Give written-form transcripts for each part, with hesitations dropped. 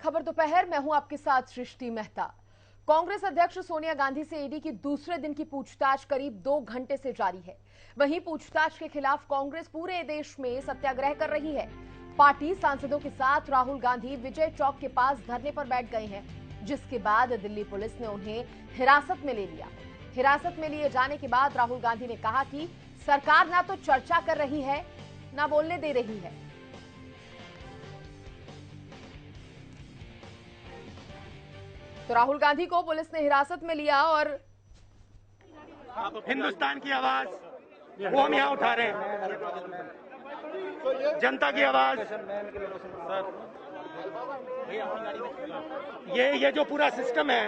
खबर दोपहर, मैं हूं आपके साथ सृष्टि मेहता। कांग्रेस अध्यक्ष सोनिया गांधी से ईडी की दूसरे दिन की पूछताछ करीब 2 घंटे से जारी है। वहीं पूछताछ के खिलाफ कांग्रेस पूरे देश में सत्याग्रह कर रही है। पार्टी सांसदों के साथ राहुल गांधी विजय चौक के पास धरने पर बैठ गए हैं, जिसके बाद दिल्ली पुलिस ने उन्हें हिरासत में ले लिया। हिरासत में लिए जाने के बाद राहुल गांधी ने कहा कि सरकार ना तो चर्चा कर रही है, ना बोलने दे रही है। तो राहुल गांधी को पुलिस ने हिरासत में लिया और हिंदुस्तान की आवाज वो हम यहाँ उठा रहे हैं, जनता की आवाज। ये जो पूरा सिस्टम है,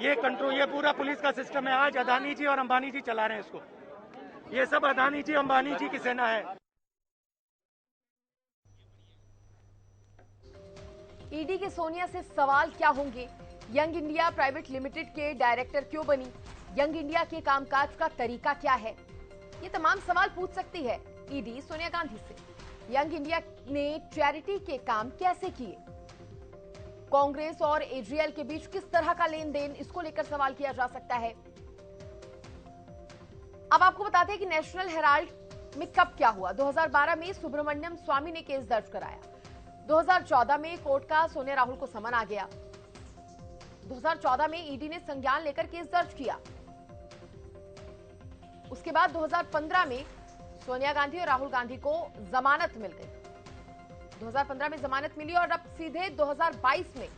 ये कंट्रोल, ये पूरा पुलिस का सिस्टम है। आज अदानी जी और अंबानी जी चला रहे हैं इसको। ये सब अदानी जी अंबानी जी की सेना है। ईडी के सोनिया से सवाल क्या होंगे? यंग इंडिया प्राइवेट लिमिटेड के डायरेक्टर क्यों बनी? यंग इंडिया के कामकाज का तरीका क्या है? ये तमाम सवाल पूछ सकती है ईडी सोनिया गांधी से। यंग इंडिया ने चैरिटी के काम कैसे किए? कांग्रेस और एजीएल के बीच किस तरह का लेन देन, इसको लेकर सवाल किया जा सकता है। अब आपको बताते हैं कि नेशनल हेराल्ड में कब क्या हुआ। 2012 में सुब्रमण्यम स्वामी ने केस दर्ज कराया। 2014 में कोर्ट का सोनिया राहुल को समन आ गया। 2014 में ईडी ने संज्ञान लेकर केस दर्ज किया। उसके बाद 2015 में सोनिया गांधी और राहुल गांधी को जमानत मिल गई। 2015 में जमानत मिली और अब सीधे 2022 में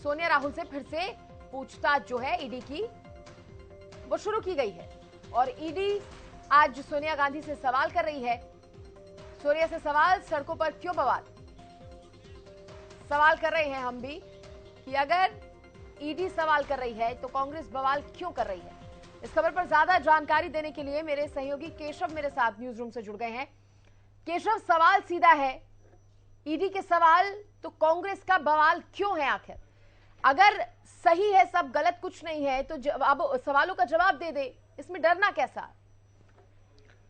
सोनिया राहुल से फिर से पूछताछ जो है ईडी की, वो शुरू की गई है। और ईडी आज सोनिया गांधी से सवाल कर रही है। सोनिया से सवाल, सड़कों पर क्यों बवाल? सवाल कर रहे हैं हम भी कि अगर ईडी सवाल कर रही है तो कांग्रेस बवाल क्यों कर रही है। इस खबर पर ज्यादा जानकारी देने के लिए मेरे सहयोगी केशव मेरे साथ न्यूज रूम से जुड़ गए हैं। केशव, सवाल सीधा है, ईडी के सवाल तो कांग्रेस का बवाल क्यों है आखिर? अगर सही है सब, गलत कुछ नहीं है, तो अब सवालों का जवाब दे दे, इसमें डरना कैसा?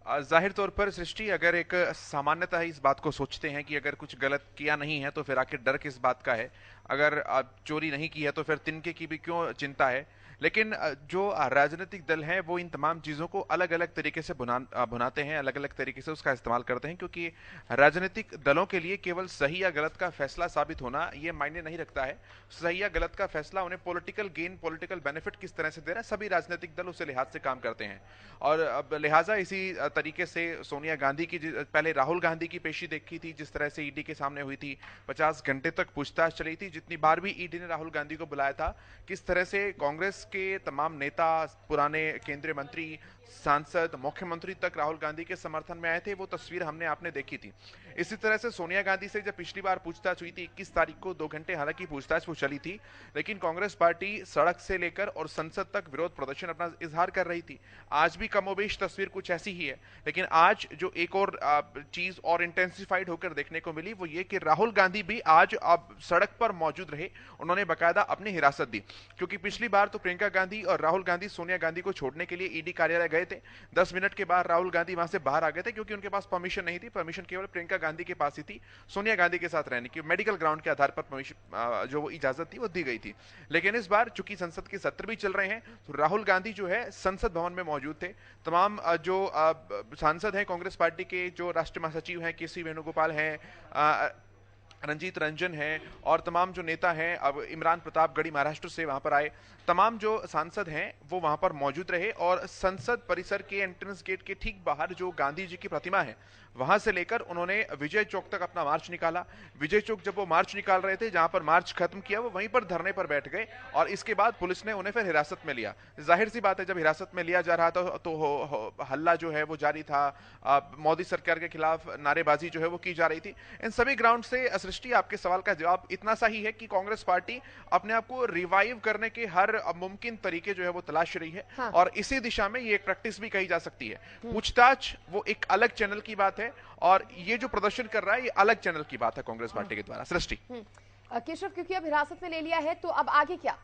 जाहिर तौर पर सृष्टि, अगर एक सामान्यतः इस बात को सोचते हैं कि अगर कुछ गलत किया नहीं है तो फिर आखिर डर किस बात का है। अगर चोरी नहीं की है तो फिर तिनके की भी क्यों चिंता है। लेकिन जो राजनीतिक दल हैं वो इन तमाम चीज़ों को अलग अलग तरीके से भुनाते हैं, अलग अलग तरीके से उसका इस्तेमाल करते हैं, क्योंकि राजनीतिक दलों के लिए केवल सही या गलत का फैसला साबित होना ये मायने नहीं रखता है। सही या गलत का फैसला उन्हें पॉलिटिकल गेन, पॉलिटिकल बेनिफिट किस तरह से दे रहा है, सभी राजनीतिक दल उस लिहाज से काम करते हैं। और अब लिहाजा इसी तरीके से सोनिया गांधी की, पहले राहुल गांधी की पेशी देखी थी जिस तरह से ईडी के सामने हुई थी, 50 घंटे तक पूछताछ चली थी। जितनी बार भी ईडी ने राहुल गांधी को बुलाया था, किस तरह से कांग्रेस के तमाम नेता, पुराने केंद्रीय मंत्री, सांसद, मुख्यमंत्री तक राहुल गांधी के समर्थन में आए थे, वो तस्वीर हमने आपने देखी थी। इसी तरह से सोनिया गांधी से जब पिछली बार पूछताछ हुई थी 21 तारीख को, 2 घंटे हालांकि पूछताछ वो चली थी, लेकिन कांग्रेस पार्टी सड़क से लेकर और संसद तक विरोध प्रदर्शन अपना इजहार कर रही थी। आज भी कमोबेश तस्वीर कुछ ऐसी ही है, लेकिन आज जो एक और चीज और इंटेंसिफाइड होकर देखने को मिली वो ये कि राहुल गांधी भी आज सड़क पर मौजूद रहे। उन्होंने बाकायदा अपनी हिरासत दी, क्योंकि पिछली बार तो प्रियंका गांधी और राहुल गांधी सोनिया गांधी को छोड़ने के लिए ईडी कार्यालय गए थे। 10 मिनट के बाद राहुल गांधी वहां से बाहर आ गए थे, क्योंकि उनके पास परमिशन नहीं थी। परमिशन केवल प्रियंका गांधी के पास ही थी सोनिया गांधी के साथ रहने की। मेडिकल ग्राउंड के आधार पर परमिशन, जो वो इजाजत थी वो दी गई थी। लेकिन इस बार चूंकि संसद के सत्र भी चल रहे हैं तो राहुल गांधी जो है संसद भवन में मौजूद थे। तमाम जो सांसद हैं कांग्रेस पार्टी के, जो राष्ट्रीय महासचिव हैं, के सी वेणुगोपाल हैं, रंजीत रंजन हैं, और तमाम जो नेता हैं, अब इमरान प्रतापगढ़ी महाराष्ट्र से वहां पर आए, तमाम जो सांसद हैं वो वहां पर मौजूद रहे। और संसद परिसर के एंट्रेंस गेट के ठीक बाहर जो गांधी जी की प्रतिमा है, वहां से लेकर उन्होंने विजय चौक तक अपना मार्च निकाला। विजय चौक जब वो मार्च निकाल रहे थे, जहां पर मार्च खत्म किया, वो वहीं पर धरने पर बैठ गए और इसके बाद पुलिस ने उन्हें फिर हिरासत में लिया। जाहिर सी बात है, जब हिरासत में लिया जा रहा था तो हल्ला जो है वो जारी था, मोदी सरकार के खिलाफ नारेबाजी जो है वो की जा रही थी। इन सभी ग्राउंड से सृष्टि, आपके सवाल का जवाब इतना सा ही है कि कांग्रेस पार्टी अपने आप को रिवाइव करने के हर मुमकिन तरीके जो है वो तलाश रही है। हाँ। और इसी दिशा में ये एक प्रैक्टिस भी कही जा सकती है। पूछताछ वो एक अलग चैनल की बात है और ये जो प्रदर्शन कर रहा है ये अलग चैनल की बात है कांग्रेस पार्टी के द्वारा। सृष्टि, केशव, क्योंकि अब हिरासत में ले लिया है तो अब आगे क्या?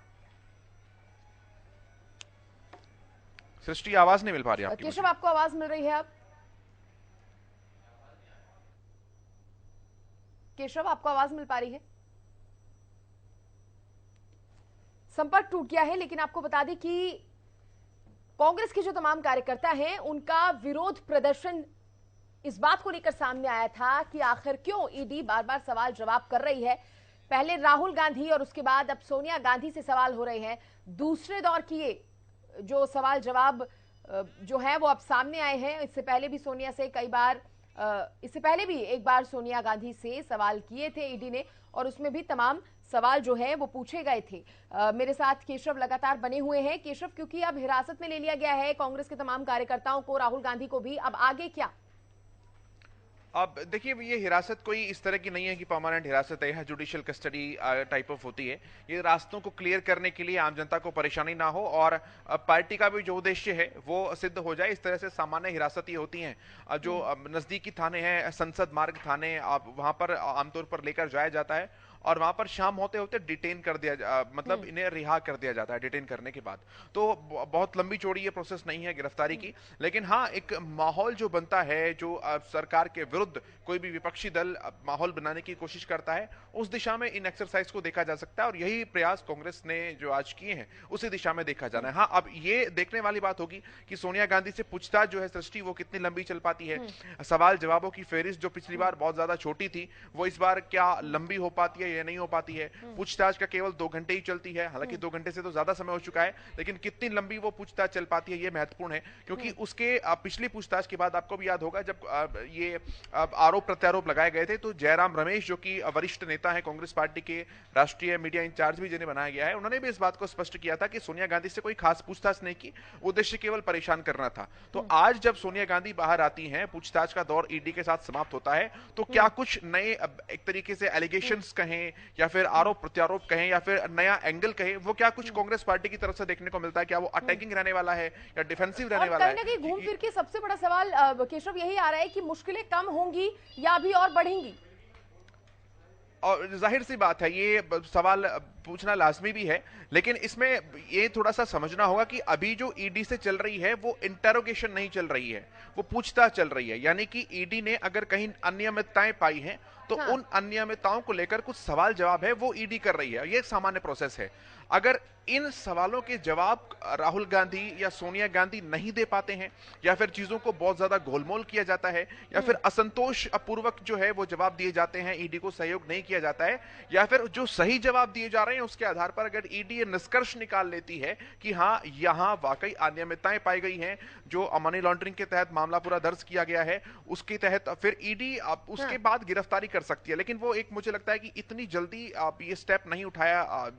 सृष्टि, आवाज नहीं मिल पा रही आपकी। केशव, आपको आवाज मिल रही है अब? केशव, आपको आवाज मिल पा रही है? संपर्क टूट गया है, लेकिन आपको बता दें कि कांग्रेस के जो तमाम कार्यकर्ता हैं उनका विरोध प्रदर्शन इस बात को लेकर सामने आया था कि आखिर क्यों ईडी बार बार सवाल जवाब कर रही है। पहले राहुल गांधी और उसके बाद अब सोनिया गांधी से सवाल हो रहे हैं। दूसरे दौर की ये जो सवाल जवाब जो है वो अब सामने आए हैं। इससे पहले भी सोनिया से कई बार इससे पहले भी एक बार सोनिया गांधी से सवाल किए थे ईडी ने, और उसमें भी तमाम सवाल जो है वो पूछे गए थे। मेरे साथ केशव लगातार बने हुए हैं। केशव, क्योंकि अब हिरासत में ले लिया गया है कांग्रेस के तमाम कार्यकर्ताओं को, राहुल गांधी को भी, अब आगे क्या? अब देखिए, ये हिरासत कोई इस तरह की नहीं है कि परमानेंट हिरासत है, यह जुडिशियल कस्टडी टाइप ऑफ होती है। ये रास्तों को क्लियर करने के लिए, आम जनता को परेशानी ना हो और पार्टी का भी जो उद्देश्य है वो सिद्ध हो जाए, इस तरह से सामान्य हिरासत ये होती हैं। जो नजदीकी थाने हैं, संसद मार्ग थाने, वहां पर आमतौर पर लेकर जाया जाता है और वहां पर शाम होते होते डिटेन कर दिया मतलब इन्हें रिहा कर दिया जाता है डिटेन करने के बाद। तो बहुत लंबी चौड़ी ये प्रोसेस नहीं है गिरफ्तारी की, लेकिन हाँ, एक माहौल जो बनता है, जो सरकार के विरुद्ध कोई भी विपक्षी दल माहौल बनाने की कोशिश करता है, उस दिशा में इन एक्सरसाइज को देखा जा सकता है और यही प्रयास कांग्रेस ने जो आज किए हैं उसी दिशा में देखा जाना है। हाँ, अब ये देखने वाली बात होगी कि सोनिया गांधी से पूछताछ जो है सृष्टि, वो कितनी लंबी चल पाती है। सवाल जवाबों की फेहरिस्त जो पिछली बार बहुत ज्यादा छोटी थी, वो इस बार क्या लंबी हो पाती है या नहीं हो पाती है। पूछताछ का केवल 2 घंटे ही चलती है, हालांकि 2 घंटे से तो ज्यादा समय हो चुका है, लेकिन कितनी लंबी वो पूछताछ चल पाती है ये महत्वपूर्ण है, क्योंकि उसके पिछली पूछताछ के बाद आपको भी याद होगा जब ये आरोप प्रत्यारोप लगाए गए थे, तो जयराम रमेश जो कि वरिष्ठ नेता है कांग्रेस पार्टी के, राष्ट्रीय मीडिया इंचार्ज भी जिन्हें बनाया गया है, उन्होंने भी इस बात को स्पष्ट किया था कि सोनिया गांधी से कोई खास पूछताछ नहीं की, उद्देश्य केवल परेशान करना था। तो आज जब सोनिया गांधी बाहर आती हैं, पूछताछ का दौर ईडी के साथ समाप्त होता है, तो क्या कुछ नए एक तरीके से एलिगेशंस कहें या फिर आरोप प्रत्यारोप कहें या फिर नया एंगल कहें, वो क्या कुछ कांग्रेस पार्टी की तरफ से देखने को मिलता है? क्या वो अटैकिंग रहने वाला है या डिफेंसिव रहने वाला है? कहीं ना कहीं घूम फिर के सबसे बड़ा सवाल केशव यही आ रहा है कि मुश्किलें कम होंगी या अभी और बढ़ेंगी? और जाहिर सी बात है, ये सवाल पूछना लाजमी भी है, लेकिन इसमें ये थोड़ा सा समझना होगा कि अभी जो ईडी से चल रही है वो इंटेरोगेशन नहीं चल रही है, वो पूछताछ चल रही है। यानी कि ईडी ने अगर कहीं अनियमितताएं पाई हैं तो हाँ। उन अनियमितताओं को लेकर कुछ सवाल जवाब है वो ईडी कर रही है, ये एक सामान्य प्रोसेस है। अगर इन सवालों के जवाब राहुल गांधी या सोनिया गांधी नहीं दे पाते हैं, या फिर चीजों को बहुत ज्यादा गोलमोल किया जाता है, या फिर असंतोष पूर्वक जो है वो जवाब दिए जाते हैं, ईडी को सहयोग नहीं किया जाता है, या फिर जो सही जवाब दिए जा रहे हैं उसके आधार पर अगर ईडी ये निष्कर्ष निकाल लेती है कि हाँ, यहां वाकई अनियमितताएं पाई गई हैं, जो मनी लॉन्ड्रिंग के तहत मामला पूरा दर्ज किया गया है उसके तहत फिर ईडी उसके बाद गिरफ्तारी कर सकती है। लेकिन वो एक मुझे लगता है कि इतनी जल्दी ये स्टेप नहीं उठाया